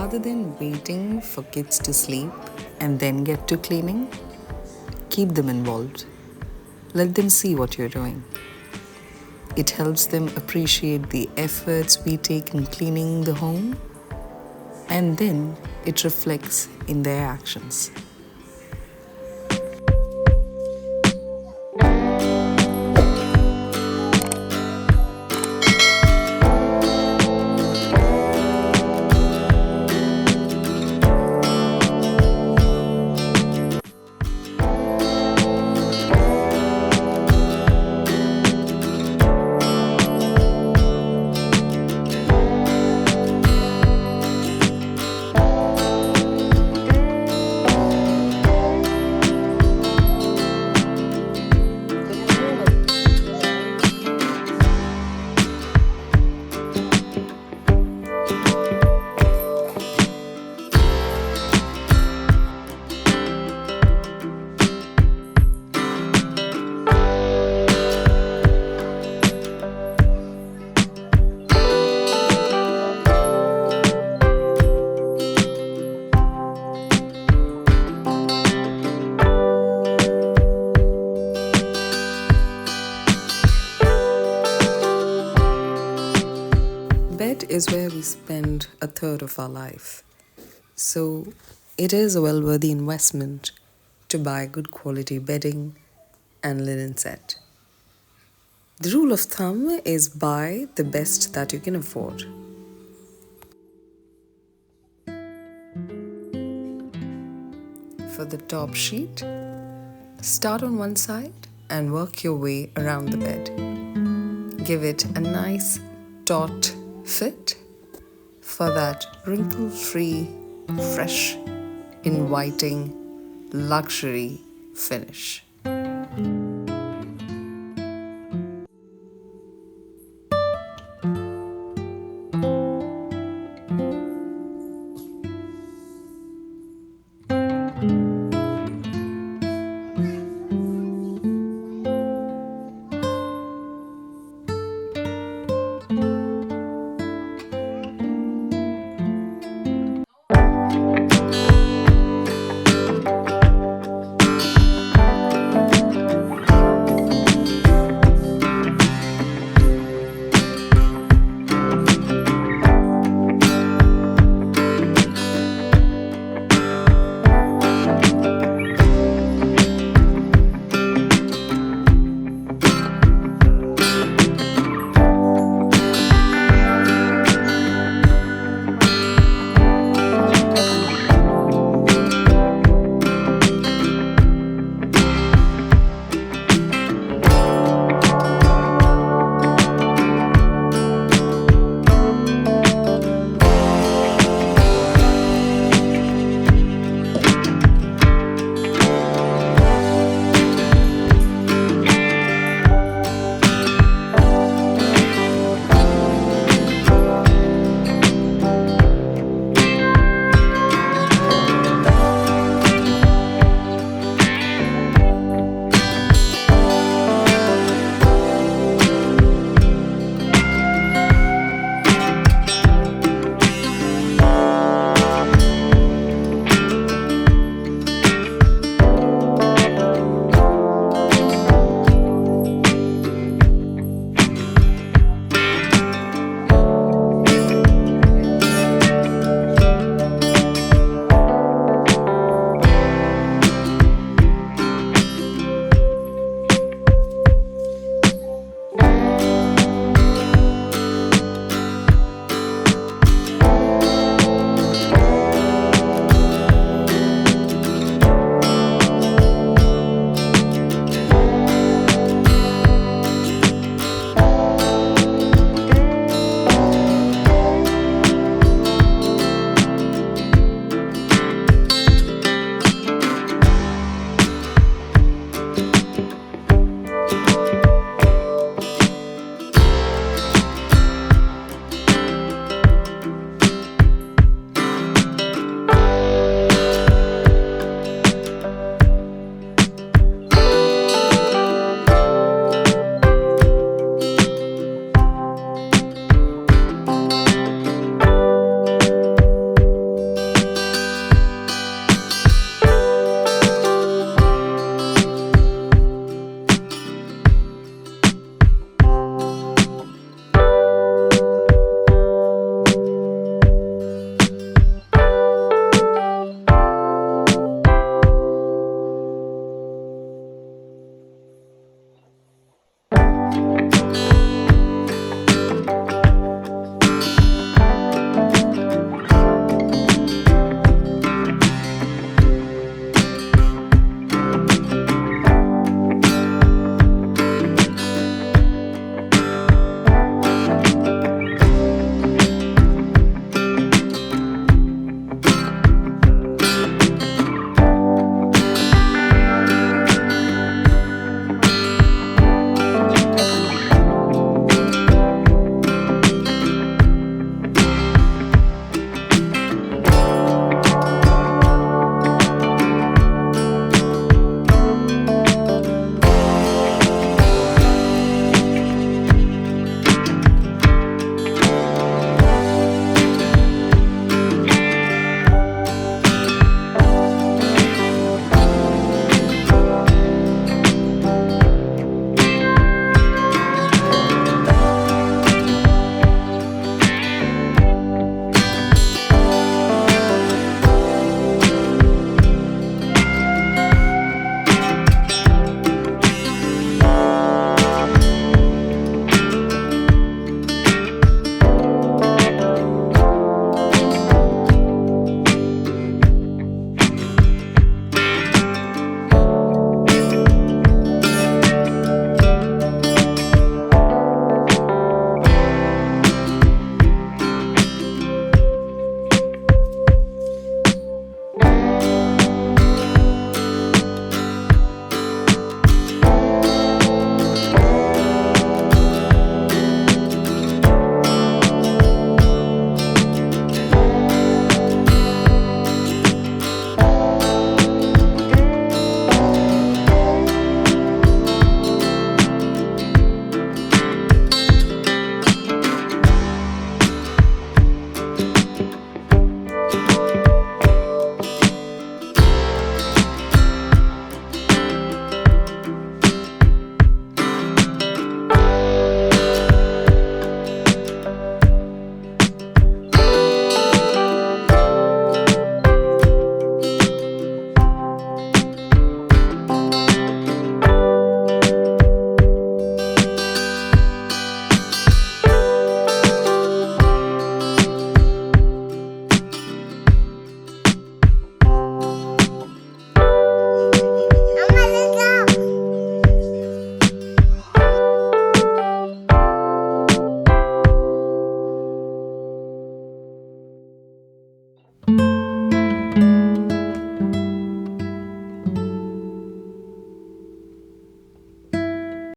Rather than waiting for kids to sleep and then get to cleaning, keep them involved. Let them see what you're doing. It helps them appreciate the efforts we take in cleaning the home, and then it reflects in their actions. Bed is where we spend a third of our life. So it is a well worthy investment to buy good quality bedding and linen set. The rule of thumb is buy the best that you can afford. For the top sheet, start on one side and work your way around the bed. Give it a nice taut fit for that wrinkle-free, fresh, inviting, luxury finish.